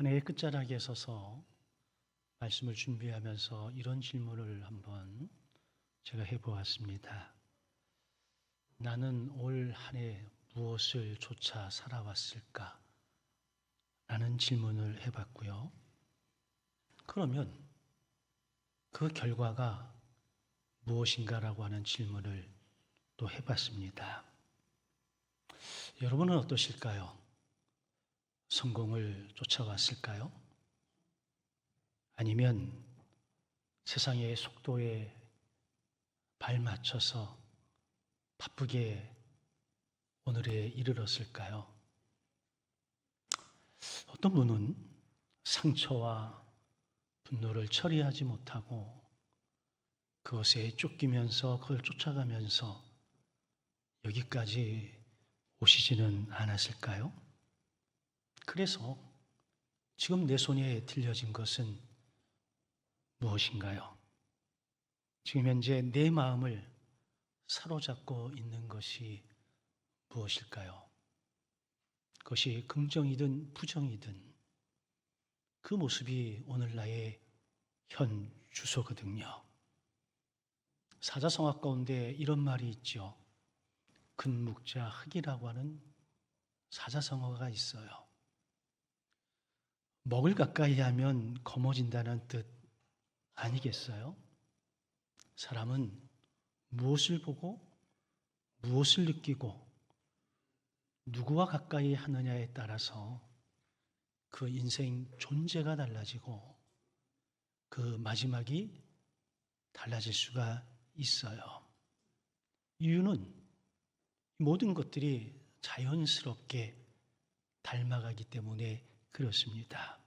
한 해의 끝자락에 서서 말씀을 준비하면서 이런 질문을 한번 제가 해보았습니다. 나는 올 한 해 무엇을 쫓아 살아왔을까? 라는 질문을 해봤고요. 그러면 그 결과가 무엇인가라고 하는 질문을 또 해봤습니다. 여러분은 어떠실까요? 성공을 쫓아왔을까요? 아니면 세상의 속도에 발맞춰서 바쁘게 오늘에 이르렀을까요? 어떤 분은 상처와 분노를 처리하지 못하고 그것에 쫓기면서 그걸 쫓아가면서 여기까지 오시지는 않았을까요? 그래서 지금 내 손에 들려진 것은 무엇인가요? 지금 현재 내 마음을 사로잡고 있는 것이 무엇일까요? 그것이 긍정이든 부정이든 그 모습이 오늘 나의 현 주소거든요. 사자성어 가운데 이런 말이 있죠. 근묵자 흑이라고 하는 사자성어가 있어요. 먹을 가까이 하면 검어진다는 뜻 아니겠어요? 사람은 무엇을 보고 무엇을 느끼고 누구와 가까이 하느냐에 따라서 그 인생 존재가 달라지고 그 마지막이 달라질 수가 있어요. 이유는 모든 것들이 자연스럽게 닮아가기 때문에 그렇습니다.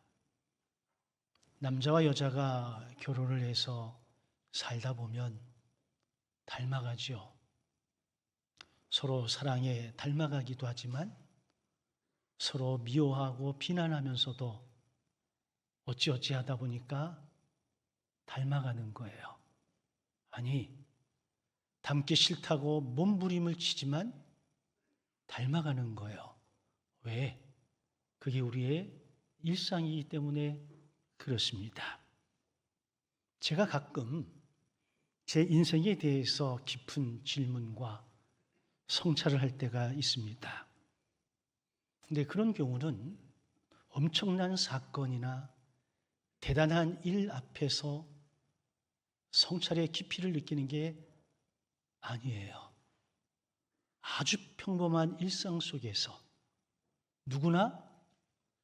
남자와 여자가 결혼을 해서 살다 보면 닮아가죠. 서로 사랑에 닮아가기도 하지만 서로 미워하고 비난하면서도 어찌어찌 하다 보니까 닮아가는 거예요. 아니, 닮기 싫다고 몸부림을 치지만 닮아가는 거예요. 왜? 그게 우리의 일상이기 때문에 그렇습니다. 제가 가끔 제 인생에 대해서 깊은 질문과 성찰을 할 때가 있습니다. 근데 그런 경우는 엄청난 사건이나 대단한 일 앞에서 성찰의 깊이를 느끼는 게 아니에요. 아주 평범한 일상 속에서 누구나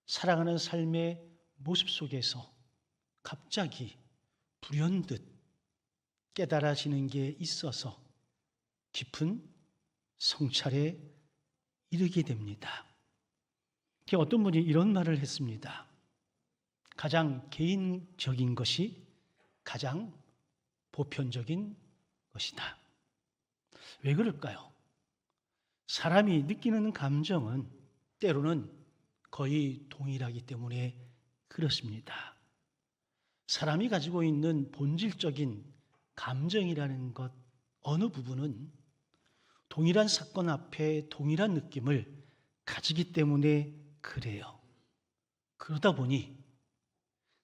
살아가는 삶의 모습 속에서 갑자기 불현듯 깨달아지는 게 있어서 깊은 성찰에 이르게 됩니다. 어떤 분이 이런 말을 했습니다. 가장 개인적인 것이 가장 보편적인 것이다. 왜 그럴까요? 사람이 느끼는 감정은 때로는 거의 동일하기 때문에 그렇습니다. 사람이 가지고 있는 본질적인 감정이라는 것 어느 부분은 동일한 사건 앞에 동일한 느낌을 가지기 때문에 그래요. 그러다 보니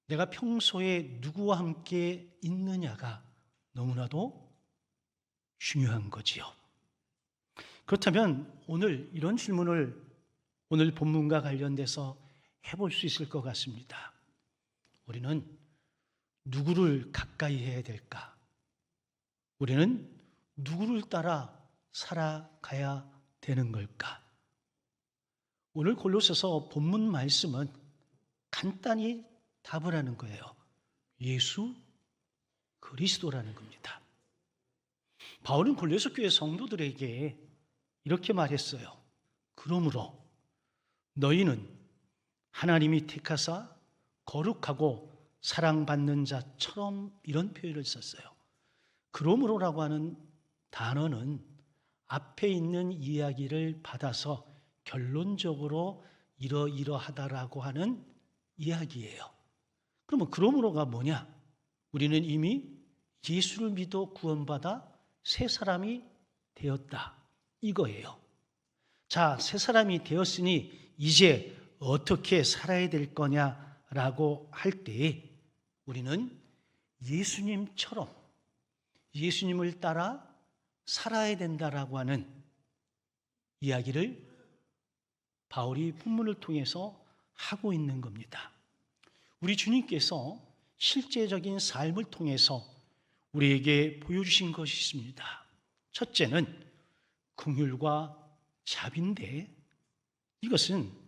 내가 평소에 누구와 함께 있느냐가 너무나도 중요한 거지요. 그렇다면 오늘 이런 질문을 오늘 본문과 관련돼서 해볼 수 있을 것 같습니다. 우리는 누구를 가까이 해야 될까? 우리는 누구를 따라 살아가야 되는 걸까? 오늘 골로새서 본문 말씀은 간단히 답을 하는 거예요. 예수 그리스도라는 겁니다. 바울은 골로새 교회 성도들에게 이렇게 말했어요. 그러므로 너희는 하나님이 택하사 거룩하고 사랑받는 자처럼 이런 표현을 썼어요. 그러므로라고 하는 단어는 앞에 있는 이야기를 받아서 결론적으로 이러이러하다라고 하는 이야기예요. 그러면 그러므로가 뭐냐? 우리는 이미 예수를 믿어 구원받아 새 사람이 되었다. 이거예요. 자, 새 사람이 되었으니 이제 어떻게 살아야 될 거냐? 라고 할 때에 우리는 예수님처럼 예수님을 따라 살아야 된다라고 하는 이야기를 바울이 본문을 통해서 하고 있는 겁니다. 우리 주님께서 실제적인 삶을 통해서 우리에게 보여주신 것이 있습니다. 첫째는 긍휼과 자비인데 이것은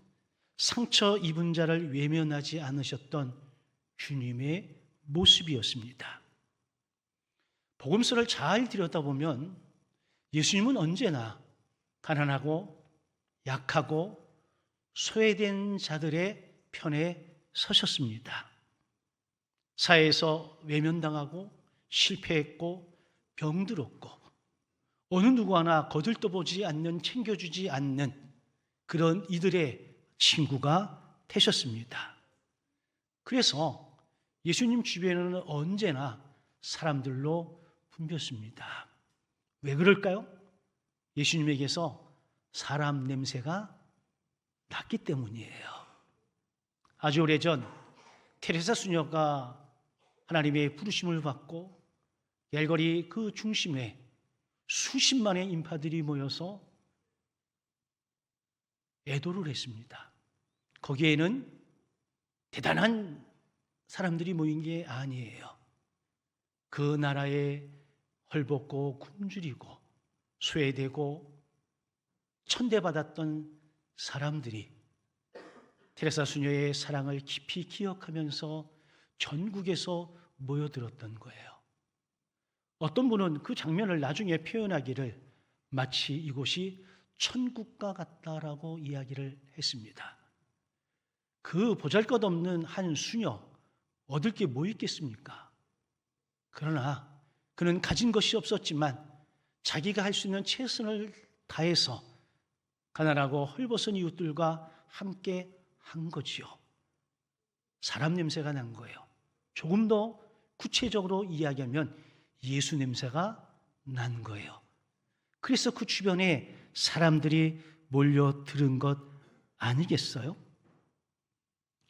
상처 입은 자를 외면하지 않으셨던 주님의 모습이었습니다. 복음서를 잘 들여다보면 예수님은 언제나 가난하고 약하고 소외된 자들의 편에 서셨습니다. 사회에서 외면당하고 실패했고 병들었고 어느 누구 하나 거들떠보지 않는, 챙겨주지 않는 그런 이들의 친구가 되셨습니다. 그래서 예수님 주변에는 언제나 사람들로 붐볐습니다. 왜 그럴까요? 예수님에게서 사람 냄새가 났기 때문이에요. 아주 오래전 테레사 수녀가 하나님의 부르심을 받고 갤거리 그 중심에 수십만의 인파들이 모여서 애도를 했습니다. 거기에는 대단한 사람들이 모인 게 아니에요. 그 나라에 헐벗고 굶주리고 소외되고 천대받았던 사람들이 테레사 수녀의 사랑을 깊이 기억하면서 전국에서 모여들었던 거예요. 어떤 분은 그 장면을 나중에 표현하기를 마치 이곳이 천국과 같다라고 이야기를 했습니다. 그 보잘것없는 한 수녀 얻을 게 뭐 있겠습니까? 그러나 그는 가진 것이 없었지만 자기가 할 수 있는 최선을 다해서 가난하고 헐벗은 이웃들과 함께 한 거지요. 사람 냄새가 난 거예요. 조금 더 구체적으로 이야기하면 예수 냄새가 난 거예요. 그래서 그 주변에 사람들이 몰려들은 것 아니겠어요?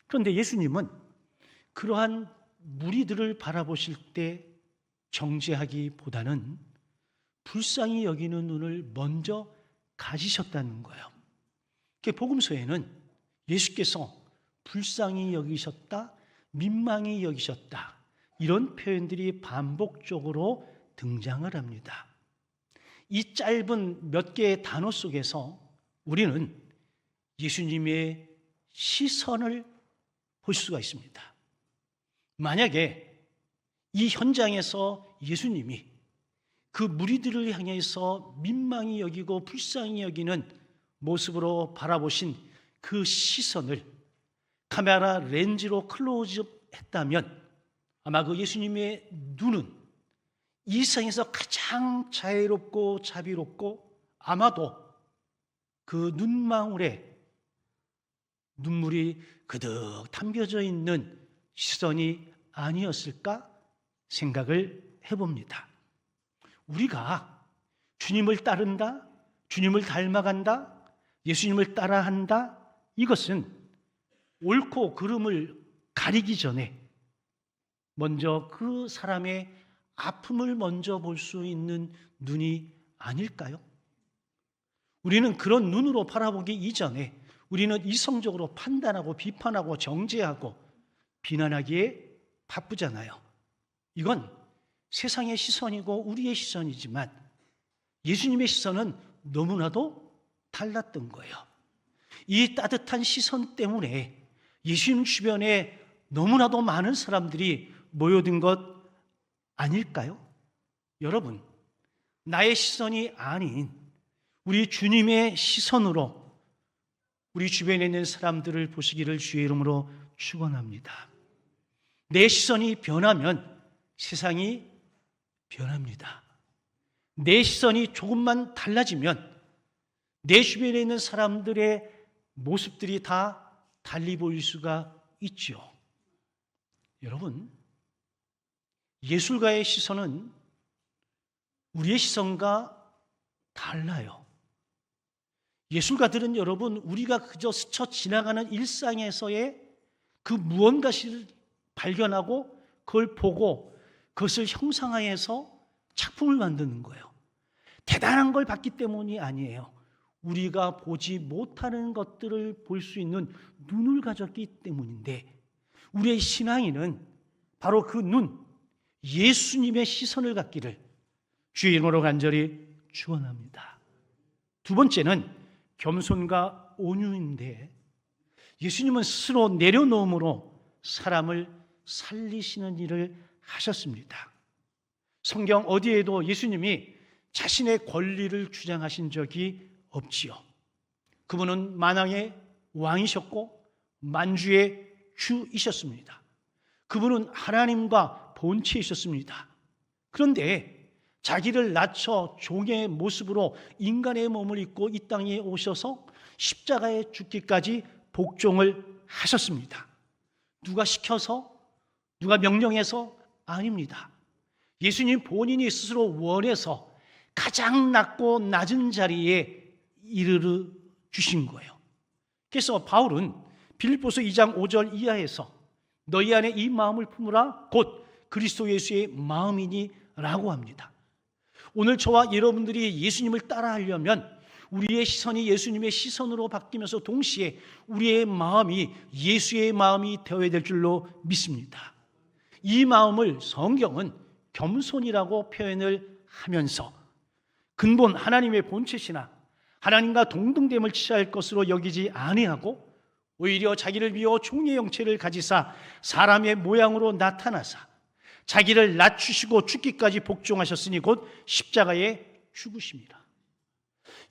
그런데 예수님은 그러한 무리들을 바라보실 때 정죄하기보다는 불쌍히 여기는 눈을 먼저 가지셨다는 거예요. 복음서에는 예수께서 불쌍히 여기셨다, 민망히 여기셨다 이런 표현들이 반복적으로 등장을 합니다. 이 짧은 몇 개의 단어 속에서 우리는 예수님의 시선을 볼 수가 있습니다. 만약에 이 현장에서 예수님이 그 무리들을 향해서 민망히 여기고 불쌍히 여기는 모습으로 바라보신 그 시선을 카메라 렌즈로 클로즈업 했다면 아마 그 예수님의 눈은 이 세상에서 가장 자애롭고 자비롭고 아마도 그 눈망울에 눈물이 그득 담겨져 있는 시선이 아니었을까 생각을 해봅니다. 우리가 주님을 따른다, 주님을 닮아간다, 예수님을 따라한다, 이것은 옳고 그름을 가리기 전에 먼저 그 사람의 아픔을 먼저 볼 수 있는 눈이 아닐까요? 우리는 그런 눈으로 바라보기 이전에 우리는 이성적으로 판단하고 비판하고 정죄하고 비난하기에 바쁘잖아요. 이건 세상의 시선이고 우리의 시선이지만 예수님의 시선은 너무나도 달랐던 거예요. 이 따뜻한 시선 때문에 예수님 주변에 너무나도 많은 사람들이 모여든 것 아닐까요? 여러분, 나의 시선이 아닌 우리 주님의 시선으로 우리 주변에 있는 사람들을 보시기를 주의 이름으로 축원합니다. 내 시선이 변하면 세상이 변합니다. 내 시선이 조금만 달라지면 내 주변에 있는 사람들의 모습들이 다 달리 보일 수가 있죠. 여러분, 예술가의 시선은 우리의 시선과 달라요. 예술가들은 여러분, 우리가 그저 스쳐 지나가는 일상에서의 그 무언가를 발견하고 그걸 보고 그것을 형상화해서 작품을 만드는 거예요. 대단한 걸 봤기 때문이 아니에요. 우리가 보지 못하는 것들을 볼 수 있는 눈을 가졌기 때문인데, 우리의 신앙인은 바로 그 눈, 예수님의 시선을 갖기를 주의 이름으로 간절히 축원합니다. 두 번째는 겸손과 온유인데, 예수님은 스스로 내려놓음으로 사람을 살리시는 일을 하셨습니다. 성경 어디에도 예수님이 자신의 권리를 주장하신 적이 없지요. 그분은 만왕의 왕이셨고 만주의 주이셨습니다. 그분은 하나님과 본체이셨습니다. 그런데 자기를 낮춰 종의 모습으로 인간의 몸을 입고 이 땅에 오셔서 십자가에 죽기까지 복종을 하셨습니다. 누가 시켜서, 누가 명령해서? 아닙니다. 예수님 본인이 스스로 원해서 가장 낮고 낮은 자리에 이르러 주신 거예요. 그래서 바울은 빌립보서 2장 5절 이하에서 너희 안에 이 마음을 품으라 곧 그리스도 예수의 마음이니 라고 합니다. 오늘 저와 여러분들이 예수님을 따라하려면 우리의 시선이 예수님의 시선으로 바뀌면서 동시에 우리의 마음이 예수의 마음이 되어야 될 줄로 믿습니다. 이 마음을 성경은 겸손이라고 표현을 하면서 근본 하나님의 본체시나 하나님과 동등됨을 취할 것으로 여기지 아니하고 오히려 자기를 비워 종의 형체를 가지사 사람의 모양으로 나타나사 자기를 낮추시고 죽기까지 복종하셨으니 곧 십자가에 죽으심이라.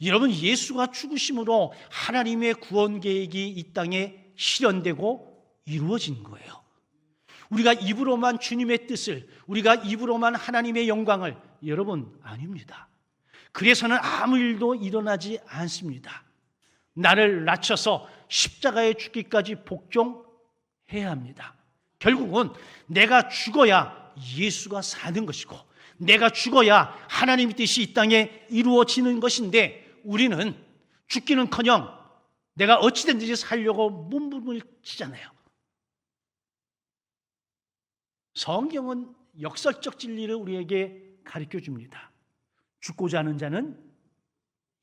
여러분, 예수가 죽으심으로 하나님의 구원 계획이 이 땅에 실현되고 이루어진 거예요. 우리가 입으로만 주님의 뜻을, 우리가 입으로만 하나님의 영광을, 여러분, 아닙니다. 그래서는 아무 일도 일어나지 않습니다. 나를 낮춰서 십자가에 죽기까지 복종해야 합니다. 결국은 내가 죽어야 예수가 사는 것이고 내가 죽어야 하나님의 뜻이 이 땅에 이루어지는 것인데, 우리는 죽기는커녕 내가 어찌든지 살려고 몸부림을 치잖아요. 성경은 역설적 진리를 우리에게 가르쳐 줍니다. 죽고자 하는 자는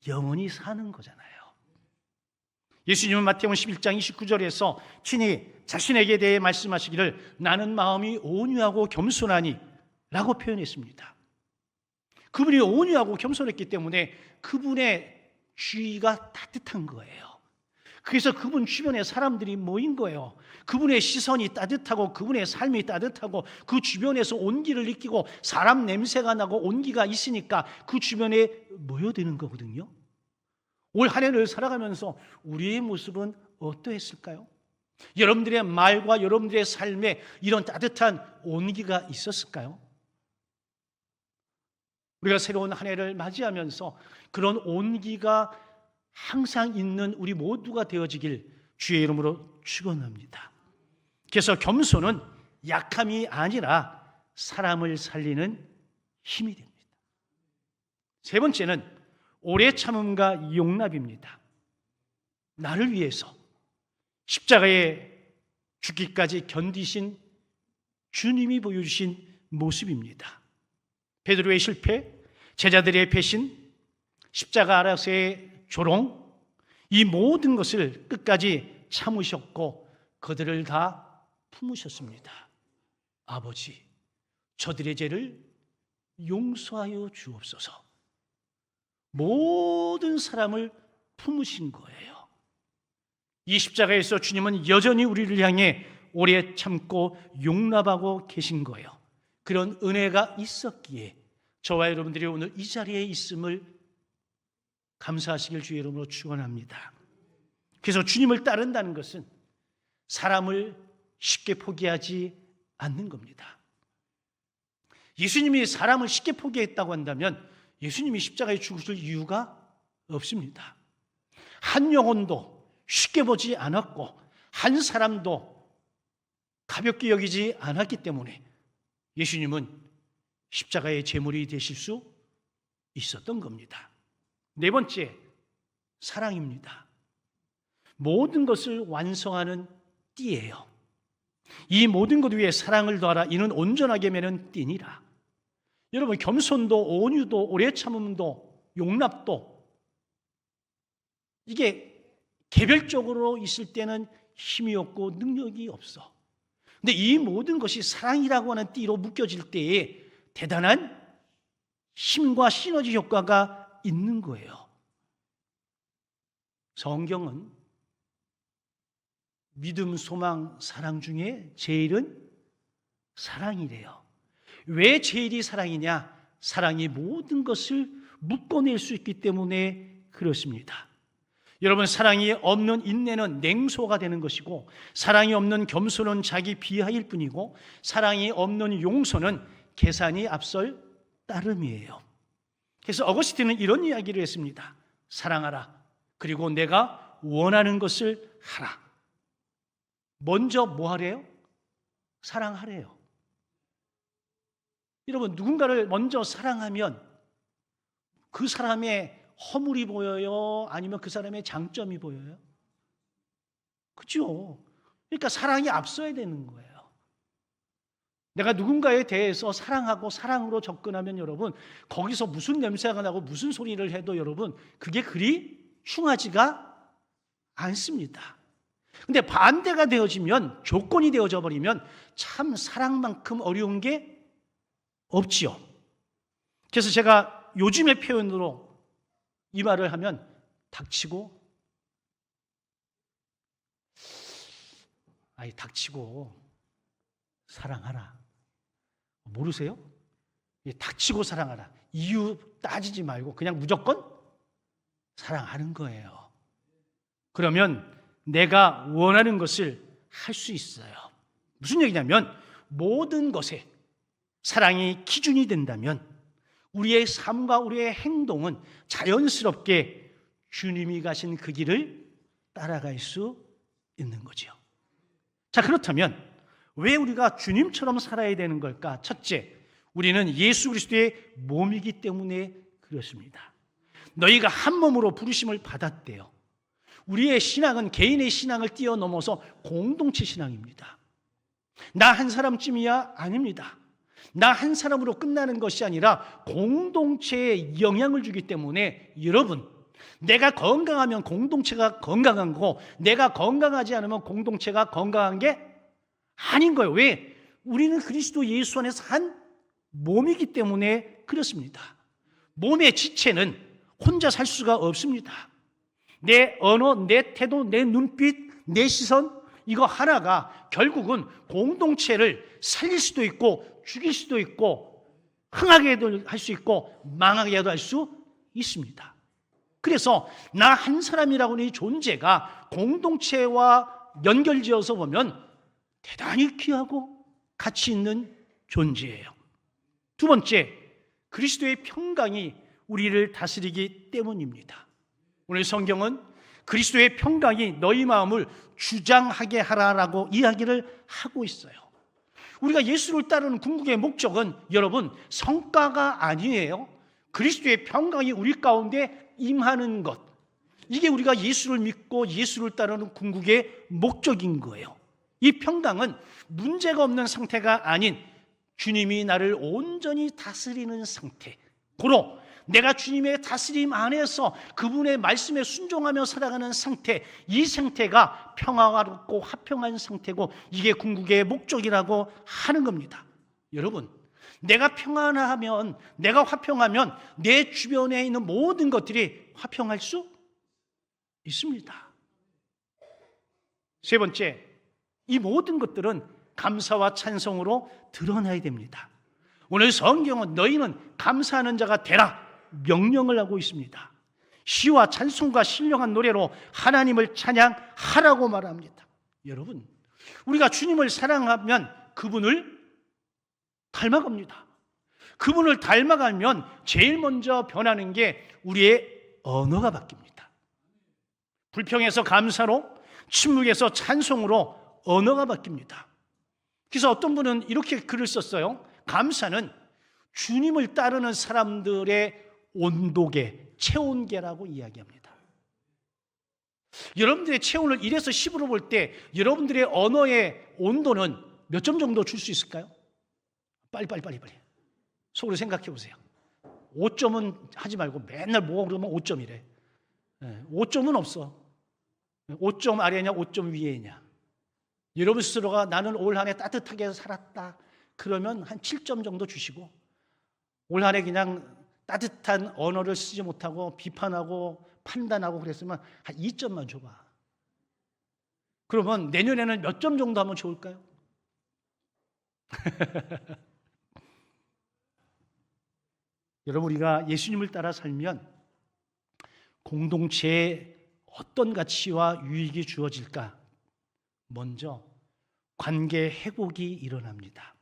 영원히 사는 거잖아요. 예수님은 마태복음 11장 29절에서 친히 자신에게 대해 말씀하시기를 나는 마음이 온유하고 겸손하니 라고 표현했습니다. 그분이 온유하고 겸손했기 때문에 그분의 주의가 따뜻한 거예요. 그래서 그분 주변에 사람들이 모인 거예요. 그분의 시선이 따뜻하고 그분의 삶이 따뜻하고 그 주변에서 온기를 느끼고 사람 냄새가 나고 온기가 있으니까 그 주변에 모여드는 거거든요. 올 한 해를 살아가면서 우리의 모습은 어떠했을까요? 여러분들의 말과 여러분들의 삶에 이런 따뜻한 온기가 있었을까요? 우리가 새로운 한 해를 맞이하면서 그런 온기가 항상 있는 우리 모두가 되어지길 주의 이름으로 축원합니다. 그래서 겸손은 약함이 아니라 사람을 살리는 힘이 됩니다. 세 번째는 오래 참음과 용납입니다. 나를 위해서 십자가에 죽기까지 견디신 주님이 보여주신 모습입니다. 베드로의 실패, 제자들의 배신, 십자가 아래서의 조롱, 이 모든 것을 끝까지 참으셨고 그들을 다 품으셨습니다. 아버지, 저들의 죄를 용서하여 주옵소서. 모든 사람을 품으신 거예요. 이 십자가에서 주님은 여전히 우리를 향해 오래 참고 용납하고 계신 거예요. 그런 은혜가 있었기에 저와 여러분들이 오늘 이 자리에 있음을 감사하시길 주의 이름으로 축원합니다. 그래서 주님을 따른다는 것은 사람을 쉽게 포기하지 않는 겁니다. 예수님이 사람을 쉽게 포기했다고 한다면 예수님이 십자가에 죽으실 이유가 없습니다. 한 영혼도 쉽게 보지 않았고 한 사람도 가볍게 여기지 않았기 때문에 예수님은 십자가의 제물이 되실 수 있었던 겁니다. 네 번째, 사랑입니다. 모든 것을 완성하는 띠예요. 이 모든 것 위에 사랑을 더하라. 이는 온전하게 매는 띠니라. 여러분, 겸손도 온유도 오래 참음도 용납도 이게 개별적으로 있을 때는 힘이 없고 능력이 없어. 근데 이 모든 것이 사랑이라고 하는 띠로 묶여질 때에 대단한 힘과 시너지 효과가 있는 거예요. 성경은 믿음, 소망, 사랑 중에 제일은 사랑이래요. 왜 제일이 사랑이냐? 사랑이 모든 것을 묶어낼 수 있기 때문에 그렇습니다. 여러분, 사랑이 없는 인내는 냉소가 되는 것이고, 사랑이 없는 겸손은 자기 비하일 뿐이고, 사랑이 없는 용서는 계산이 앞설 따름이에요. 그래서 어거스틴은 이런 이야기를 했습니다. 사랑하라. 그리고 내가 원하는 것을 하라. 먼저 뭐 하래요? 사랑하래요. 여러분, 누군가를 먼저 사랑하면 그 사람의 허물이 보여요? 아니면 그 사람의 장점이 보여요? 그죠? 그러니까 사랑이 앞서야 되는 거예요. 내가 누군가에 대해서 사랑하고 사랑으로 접근하면 여러분, 거기서 무슨 냄새가 나고 무슨 소리를 해도 여러분, 그게 그리 흉하지가 않습니다. 근데 반대가 되어지면, 조건이 되어져 버리면 참 사랑만큼 어려운 게 없지요. 그래서 제가 요즘의 표현으로 이 말을 하면 닥치고 사랑하라. 모르세요? 닥치고 사랑하라. 이유 따지지 말고 그냥 무조건 사랑하는 거예요. 그러면 내가 원하는 것을 할 수 있어요. 무슨 얘기냐면 모든 것에 사랑이 기준이 된다면 우리의 삶과 우리의 행동은 자연스럽게 주님이 가신 그 길을 따라갈 수 있는 거죠. 자, 그렇다면 왜 우리가 주님처럼 살아야 되는 걸까? 첫째, 우리는 예수 그리스도의 몸이기 때문에 그렇습니다. 너희가 한 몸으로 부르심을 받았대요. 우리의 신앙은 개인의 신앙을 뛰어넘어서 공동체 신앙입니다. 나 한 사람쯤이야? 아닙니다. 나 한 사람으로 끝나는 것이 아니라 공동체에 영향을 주기 때문에 여러분, 내가 건강하면 공동체가 건강한 거고 내가 건강하지 않으면 공동체가 건강한 게 아닌 거예요. 왜? 우리는 그리스도 예수 안에서 한 몸이기 때문에 그렇습니다. 몸의 지체는 혼자 살 수가 없습니다. 내 언어, 내 태도, 내 눈빛, 내 시선, 이거 하나가 결국은 공동체를 살릴 수도 있고 죽일 수도 있고 흥하게 할 수 있고 망하게 할 수 있습니다. 그래서 나 한 사람이라고 하는 이 존재가 공동체와 연결지어서 보면 대단히 귀하고 가치 있는 존재예요. 두 번째, 그리스도의 평강이 우리를 다스리기 때문입니다. 오늘 성경은 그리스도의 평강이 너희 마음을 주장하게 하라라고 이야기를 하고 있어요. 우리가 예수를 따르는 궁극의 목적은 여러분 성과가 아니에요. 그리스도의 평강이 우리 가운데 임하는 것, 이게 우리가 예수를 믿고 예수를 따르는 궁극의 목적인 거예요. 이 평강은 문제가 없는 상태가 아닌 주님이 나를 온전히 다스리는 상태, 고로 내가 주님의 다스림 안에서 그분의 말씀에 순종하며 살아가는 상태, 이 상태가 평화롭고 화평한 상태고 이게 궁극의 목적이라고 하는 겁니다. 여러분, 내가 평안하면, 내가 화평하면 내 주변에 있는 모든 것들이 화평할 수 있습니다. 세 번째, 이 모든 것들은 감사와 찬송으로 드러나야 됩니다. 오늘 성경은 너희는 감사하는 자가 되라 명령을 하고 있습니다. 시와 찬송과 신령한 노래로 하나님을 찬양하라고 말합니다. 여러분, 우리가 주님을 사랑하면 그분을 닮아갑니다. 그분을 닮아가면 제일 먼저 변하는 게 우리의 언어가 바뀝니다. 불평에서 감사로, 침묵에서 찬송으로 언어가 바뀝니다. 그래서 어떤 분은 이렇게 글을 썼어요. 감사는 주님을 따르는 사람들의 온도계, 체온계라고 이야기합니다. 여러분들의 체온을 1에서 10으로 볼 때 여러분들의 언어의 온도는 몇 점 정도 줄 수 있을까요? 빨리. 속으로 생각해 보세요. 5점은 하지 말고 맨날 뭐 그러면 5점이래. 5점은 없어. 5점 아래냐 5점 위에냐. 여러분 스스로가 나는 올 한 해 따뜻하게 살았다. 그러면 한 7점 정도 주시고, 올 한 해 그냥 따뜻한 언어를 쓰지 못하고 비판하고 판단하고 그랬으면 한 2점만 줘봐. 그러면 내년에는 몇 점 정도 하면 좋을까요? 여러분, 우리가 예수님을 따라 살면 공동체에 어떤 가치와 유익이 주어질까? 먼저 관계 회복이 일어납니다.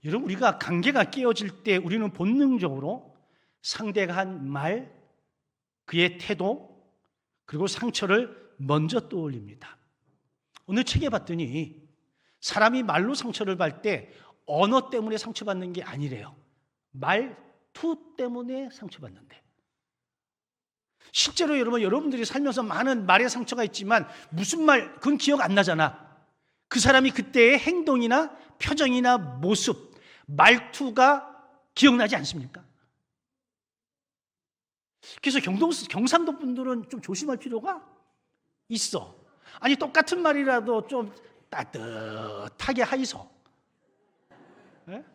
여러분, 우리가 관계가 깨어질 때 우리는 본능적으로 상대가 한 말, 그의 태도, 그리고 상처를 먼저 떠올립니다. 어느 책에 봤더니 사람이 말로 상처를 받을 때 언어 때문에 상처받는 게 아니래요. 말투 때문에 상처받는데. 실제로 여러분들이 살면서 많은 말의 상처가 있지만 무슨 말, 그건 기억 안 나잖아. 그 사람이 그때의 행동이나 표정이나 모습, 말투가 기억나지 않습니까? 그래서 경상도 분들은 좀 조심할 필요가 있어. 아니, 똑같은 말이라도 좀 따뜻하게 하이소. 네?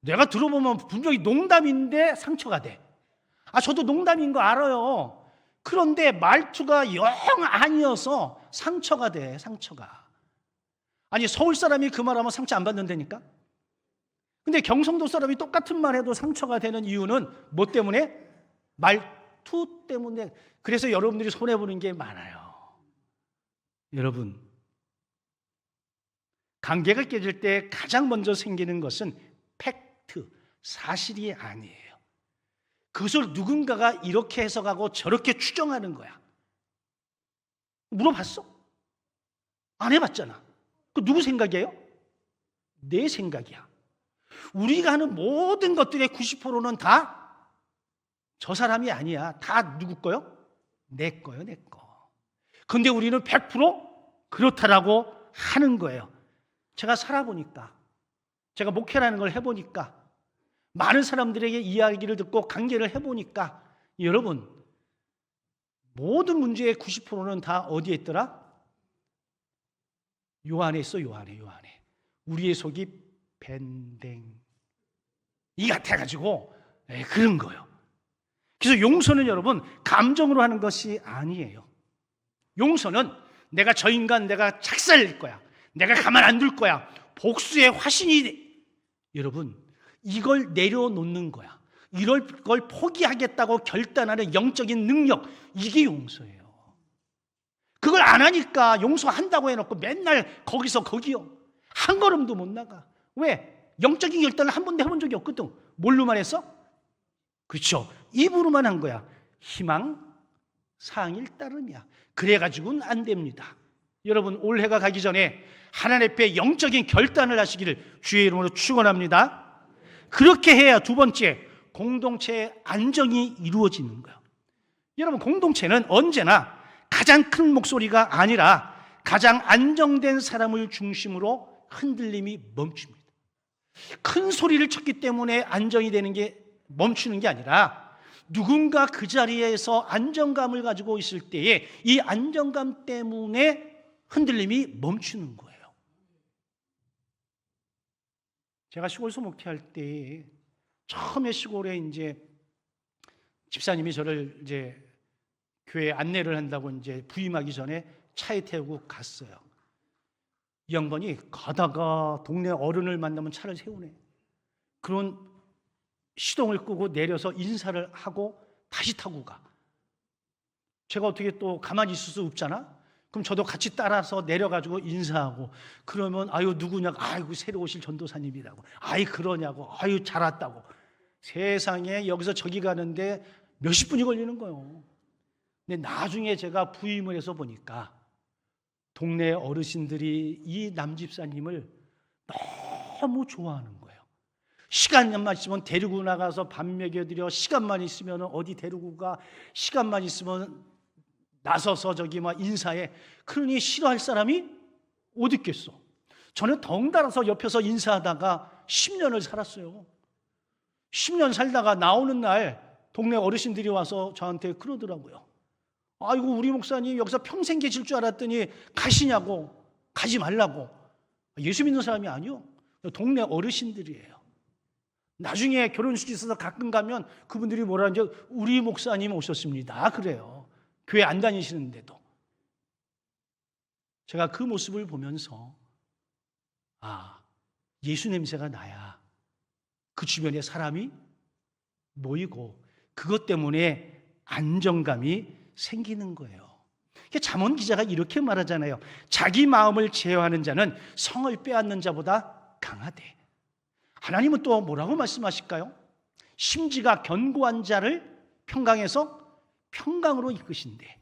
내가 들어보면 분명히 농담인데 상처가 돼. 저도 농담인 거 알아요. 그런데 말투가 영 아니어서 상처가 돼, 상처가. 아니, 서울 사람이 그 말하면 상처 안 받는다니까? 근데 경상도 사람이 똑같은 말 해도 상처가 되는 이유는 뭐 때문에? 말투 때문에. 그래서 여러분들이 손해보는 게 많아요. 여러분, 관계가 깨질 때 가장 먼저 생기는 것은 팩트, 사실이 아니에요. 그것을 누군가가 이렇게 해석하고 저렇게 추정하는 거야. 물어봤어? 안 해봤잖아. 그 누구 생각이에요? 내 생각이야. 우리가 하는 모든 것들의 90%는 다 저 사람이 아니야. 다 누구 거요? 내 거요, 내 거. 근데 우리는 100% 그렇다라고 하는 거예요. 제가 살아보니까, 제가 목회라는 걸 해보니까, 많은 사람들에게 이야기를 듣고 관계를 해보니까, 여러분, 모든 문제의 90%는 다 어디에 있더라? 요 안에 있어, 요 안에. 우리의 속이 밴댕 이 같아가지고 그런 거예요. 그래서 용서는 여러분 감정으로 하는 것이 아니에요. 용서는 내가 저 인간 내가 착살릴 거야, 내가 가만 안 둘 거야, 복수의 화신이, 여러분 이걸 내려놓는 거야. 이걸 포기하겠다고 결단하는 영적인 능력, 이게 용서예요. 그걸 안 하니까 용서한다고 해놓고 맨날 거기서 거기요. 한 걸음도 못 나가. 왜? 영적인 결단을 한 번도 해본 적이 없거든. 뭘로만 했어? 그렇죠. 입으로만 한 거야. 희망, 사항일 따름이야. 그래가지고는 안 됩니다. 여러분, 올해가 가기 전에 하나님 앞에 영적인 결단을 하시기를 주의 이름으로 축원합니다. 그렇게 해야 두 번째, 공동체의 안정이 이루어지는 거예요. 여러분, 공동체는 언제나 가장 큰 목소리가 아니라 가장 안정된 사람을 중심으로 흔들림이 멈춥니다. 큰 소리를 쳤기 때문에 안정이 되는 게 멈추는 게 아니라 누군가 그 자리에서 안정감을 가지고 있을 때에 이 안정감 때문에 흔들림이 멈추는 거예요. 제가 시골에서 목회할 때 처음에 시골에 이제 집사님이 저를 이제 교회 안내를 한다고 이제 부임하기 전에 차에 태우고 갔어요. 이 양반이 가다가 동네 어른을 만나면 차를 세우네. 그런 시동을 끄고 내려서 인사를 하고 다시 타고 가. 제가 어떻게 또 가만히 있을 수 없잖아. 그럼 저도 같이 따라서 내려가지고 인사하고, 그러면 아유 누구냐고, 아이고 새로 오실 전도사님이라고, 아이 그러냐고, 아유 잘 왔다고. 세상에 여기서 저기 가는데 몇십 분이 걸리는 거예요. 근데 나중에 제가 부임을 해서 보니까 동네 어르신들이 이 남집사님을 너무 좋아하는 거예요. 시간만 있으면 데리고 나가서 밥 먹여드려, 시간만 있으면 어디 데리고 가, 시간만 있으면 나서서 저기 막 인사해. 그러니 싫어할 사람이 어디 있겠어. 저는 덩달아서 옆에서 인사하다가 10년을 살았어요. 10년 살다가 나오는 날 동네 어르신들이 와서 저한테 그러더라고요. 아이고, 우리 목사님 여기서 평생 계실 줄 알았더니 가시냐고. 가지 말라고. 예수 믿는 사람이 아니요, 동네 어르신들이에요. 나중에 결혼식 있어서 가끔 가면 그분들이 뭐라 하는지, 우리 목사님 오셨습니다 그래요. 교회 안 다니시는데도. 제가 그 모습을 보면서 예수 냄새가 나야 그 주변에 사람이 모이고 그것 때문에 안정감이 생기는 거예요. 잠언 기자가 이렇게 말하잖아요. 자기 마음을 제어하는 자는 성을 빼앗는 자보다 강하대. 하나님은 또 뭐라고 말씀하실까요? 심지가 견고한 자를 평강에서 평강으로 이끄신대.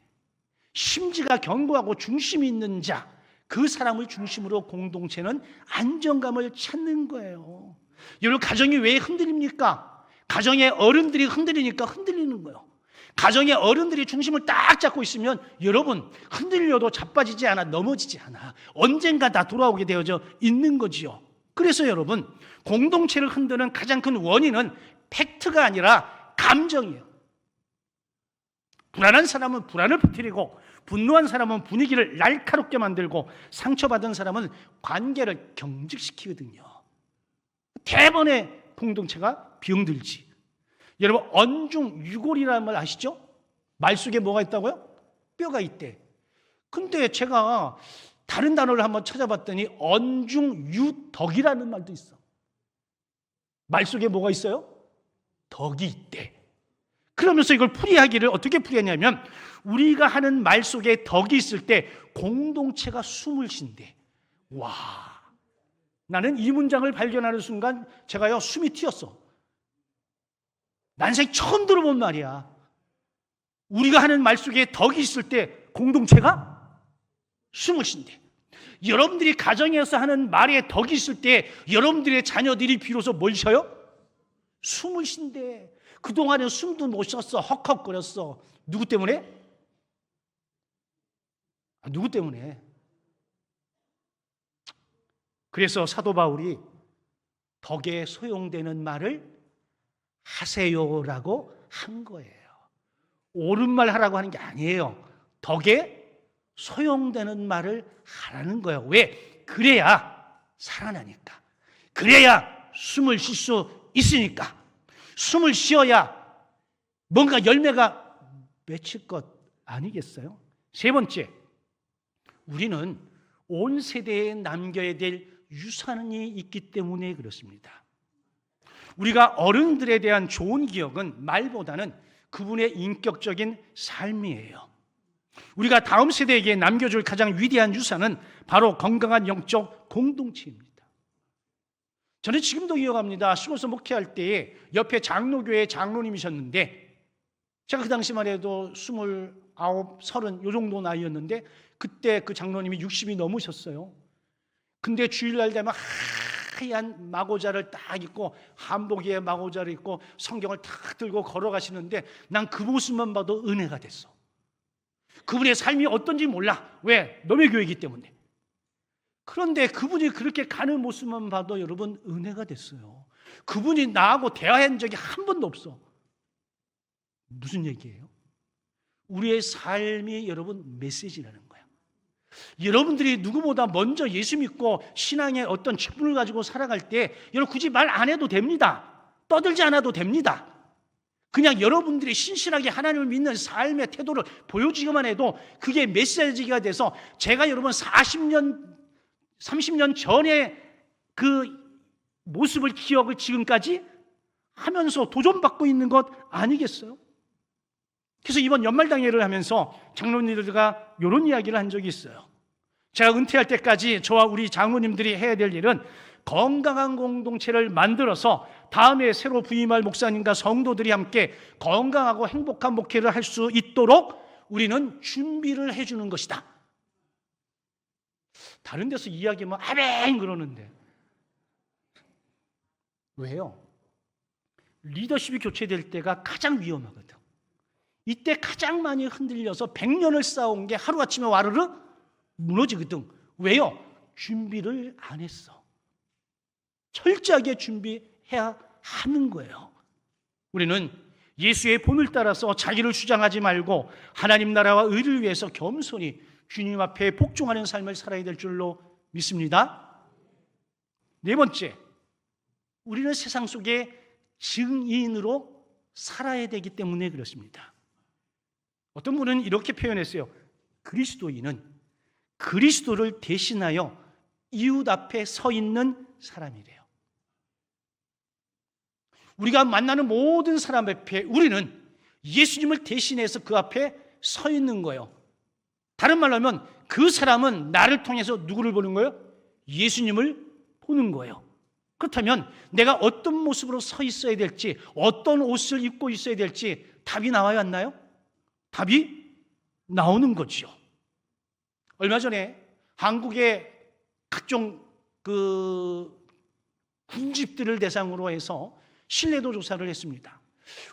심지가 견고하고 중심이 있는 자, 그 사람을 중심으로 공동체는 안정감을 찾는 거예요. 여러분, 가정이 왜 흔들립니까? 가정의 어른들이 흔들리니까 흔들리는 거예요. 가정의 어른들이 중심을 딱 잡고 있으면 여러분, 흔들려도 자빠지지 않아, 넘어지지 않아. 언젠가 다 돌아오게 되어져 있는 거지요. 그래서 여러분, 공동체를 흔드는 가장 큰 원인은 팩트가 아니라 감정이에요. 불안한 사람은 불안을 퍼뜨리고, 분노한 사람은 분위기를 날카롭게 만들고, 상처받은 사람은 관계를 경직시키거든요. 대번에 공동체가 병들지. 여러분, 언중유골이라는 말 아시죠? 말 속에 뭐가 있다고요? 뼈가 있대. 근데 제가 다른 단어를 한번 찾아봤더니 언중유덕이라는 말도 있어. 말 속에 뭐가 있어요? 덕이 있대. 그러면서 이걸 풀이하기를 어떻게 풀이하냐면, 우리가 하는 말 속에 덕이 있을 때 공동체가 숨을 쉰대. 와, 나는 이 문장을 발견하는 순간 제가요 숨이 튀었어. 난생 처음 들어본 말이야. 우리가 하는 말 속에 덕이 있을 때 공동체가 숨을 쉰대. 여러분들이 가정에서 하는 말에 덕이 있을 때 여러분들의 자녀들이 비로소 뭘 쉬어요? 숨을 쉰대. 그동안에 숨도 못 쉬었어. 헉헉거렸어. 누구 때문에? 누구 때문에? 그래서 사도 바울이 덕에 소용되는 말을 하세요라고 한 거예요. 옳은 말 하라고 하는 게 아니에요. 덕에 소용되는 말을 하라는 거예요. 왜? 그래야 살아나니까. 그래야 숨을 쉴 수 있으니까. 숨을 쉬어야 뭔가 열매가 맺힐 것 아니겠어요? 세 번째, 우리는 온 세대에 남겨야 될 유산이 있기 때문에 그렇습니다. 우리가 어른들에 대한 좋은 기억은 말보다는 그분의 인격적인 삶이에요. 우리가 다음 세대에게 남겨줄 가장 위대한 유산은 바로 건강한 영적 공동체입니다. 저는 지금도 기억합니다. 숨어서 목회할 때에 옆에 장로교회 장로님이셨는데, 제가 그 당시만 해도 29, 30 요 정도 나이였는데, 그때 그 장로님이 60이 넘으셨어요. 근데 주일날 되면 하얀 마고자를 딱 입고, 한복 위에 마고자를 입고 성경을 탁 들고 걸어가시는데, 난 그 모습만 봐도 은혜가 됐어. 그분의 삶이 어떤지 몰라. 왜? 너의 교회이기 때문에. 그런데 그분이 그렇게 가는 모습만 봐도 여러분 은혜가 됐어요. 그분이 나하고 대화한 적이 한 번도 없어. 무슨 얘기예요? 우리의 삶이 여러분 메시지라는 거야. 여러분들이 누구보다 먼저 예수 믿고 신앙의 어떤 직분을 가지고 살아갈 때 여러분 굳이 말 안 해도 됩니다. 떠들지 않아도 됩니다. 그냥 여러분들이 신실하게 하나님을 믿는 삶의 태도를 보여주기만 해도 그게 메시지가 돼서, 제가 여러분 40년, 30년 전에 그 모습을 기억을 지금까지 하면서 도전받고 있는 것 아니겠어요? 그래서 이번 연말당회를 하면서 장로님들과 이런 이야기를 한 적이 있어요. 제가 은퇴할 때까지 저와 우리 장로님들이 해야 될 일은 건강한 공동체를 만들어서 다음에 새로 부임할 목사님과 성도들이 함께 건강하고 행복한 목회를 할 수 있도록 우리는 준비를 해주는 것이다. 다른 데서 이야기하면 아멘 그러는데 왜요? 리더십이 교체될 때가 가장 위험하거든. 이때 가장 많이 흔들려서 100년을 쌓아온 게 하루아침에 와르르 무너지거든. 왜요? 준비를 안 했어. 철저하게 준비해야 하는 거예요. 우리는 예수의 본을 따라서 자기를 주장하지 말고 하나님 나라와 의를 위해서 겸손히 주님 앞에 복종하는 삶을 살아야 될 줄로 믿습니다. 네 번째, 우리는 세상 속에 증인으로 살아야 되기 때문에 그렇습니다. 어떤 분은 이렇게 표현했어요. 그리스도인은 그리스도를 대신하여 이웃 앞에 서 있는 사람이래요. 우리가 만나는 모든 사람 앞에 우리는 예수님을 대신해서 그 앞에 서 있는 거예요. 다른 말로 하면 그 사람은 나를 통해서 누구를 보는 거예요? 예수님을 보는 거예요. 그렇다면 내가 어떤 모습으로 서 있어야 될지, 어떤 옷을 입고 있어야 될지 답이 나와야 하나요? 답이 나오는 거죠. 얼마 전에 한국의 각종 군집들을 대상으로 해서 신뢰도 조사를 했습니다.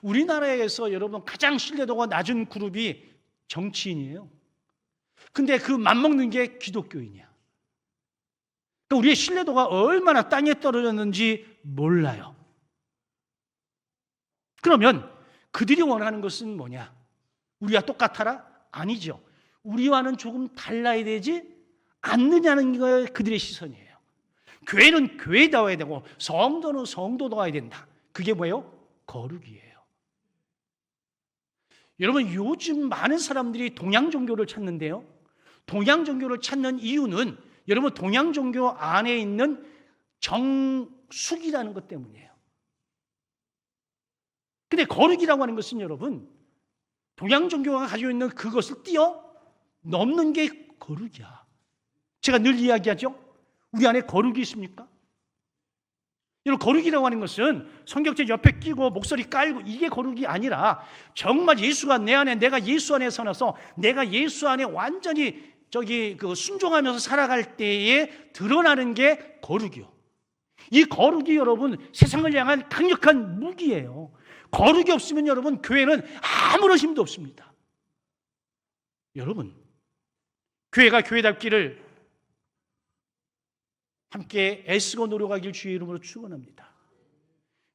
우리나라에서 여러분 가장 신뢰도가 낮은 그룹이 정치인이에요. 근데 그 맞먹는 게 기독교인이야. 그러니까 우리의 신뢰도가 얼마나 땅에 떨어졌는지 몰라요. 그러면 그들이 원하는 것은 뭐냐? 우리와 똑같아라? 아니죠. 우리와는 조금 달라야 되지 않느냐는 게 그들의 시선이에요. 교회는 교회다워야 되고 성도는 성도다워야 된다. 그게 뭐예요? 거룩이에요. 여러분, 요즘 많은 사람들이 동양 종교를 찾는데요. 동양 종교를 찾는 이유는 여러분 동양 종교 안에 있는 정숙이라는 것 때문이에요. 근데 거룩이라고 하는 것은 여러분 동양 종교가 가지고 있는 그것을 뛰어넘는 게 거룩이야. 제가 늘 이야기하죠. 우리 안에 거룩이 있습니까? 여러분, 거룩이라고 하는 것은 성경책 옆에 끼고 목소리 깔고 이게 거룩이 아니라 정말 예수가 내 안에, 내가 예수 안에 서나서 내가 예수 안에 완전히 순종하면서 살아갈 때에 드러나는 게 거룩이요. 이 거룩이 여러분 세상을 향한 강력한 무기예요. 거룩이 없으면 여러분 교회는 아무런 힘도 없습니다. 여러분, 교회가 교회답기를 함께 애쓰고 노력하길 주의 이름으로 축원합니다.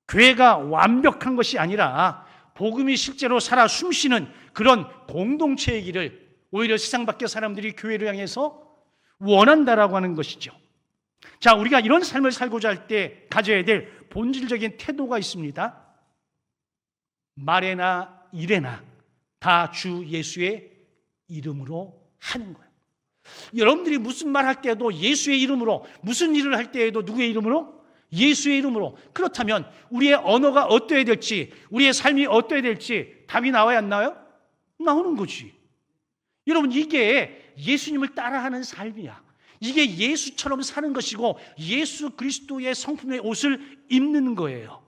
교회가 완벽한 것이 아니라 복음이 실제로 살아 숨쉬는 그런 공동체이기를 오히려 세상 밖의 사람들이 교회를 향해서 원한다라고 하는 것이죠. 자, 우리가 이런 삶을 살고자 할 때 가져야 될 본질적인 태도가 있습니다. 말에나 일에나 다 주 예수의 이름으로 하는 거예요. 여러분들이 무슨 말 할 때에도 예수의 이름으로, 무슨 일을 할 때에도 누구의 이름으로? 예수의 이름으로. 그렇다면 우리의 언어가 어떠해야 될지, 우리의 삶이 어떠해야 될지 답이 나와야 안 나와요? 나오는 거지. 여러분, 이게 예수님을 따라하는 삶이야. 이게 예수처럼 사는 것이고 예수 그리스도의 성품의 옷을 입는 거예요.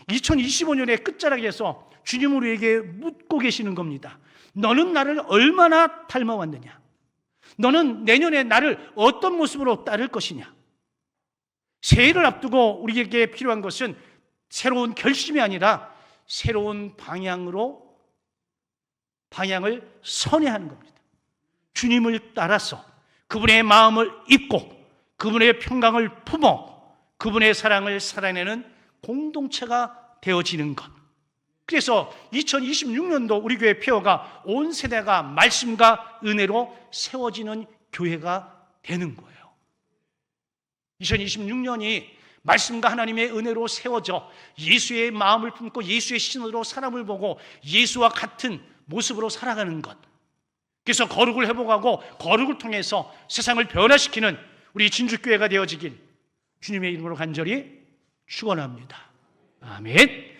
2025년의 끝자락에서 주님은 우리에게 묻고 계시는 겁니다. 너는 나를 얼마나 닮아왔느냐? 너는 내년에 나를 어떤 모습으로 따를 것이냐? 새해를 앞두고 우리에게 필요한 것은 새로운 결심이 아니라 새로운 방향을 선회하는 겁니다. 주님을 따라서 그분의 마음을 입고 그분의 평강을 품어 그분의 사랑을 살아내는 공동체가 되어지는 것. 그래서 2026년도 우리 교회 폐허가 온 세대가 말씀과 은혜로 세워지는 교회가 되는 거예요. 2026년이 말씀과 하나님의 은혜로 세워져 예수의 마음을 품고 예수의 신으로 사람을 보고 예수와 같은 모습으로 살아가는 것. 그래서 거룩을 회복하고 거룩을 통해서 세상을 변화시키는 우리 진주교회가 되어지길 주님의 이름으로 간절히 축원합니다. 아멘.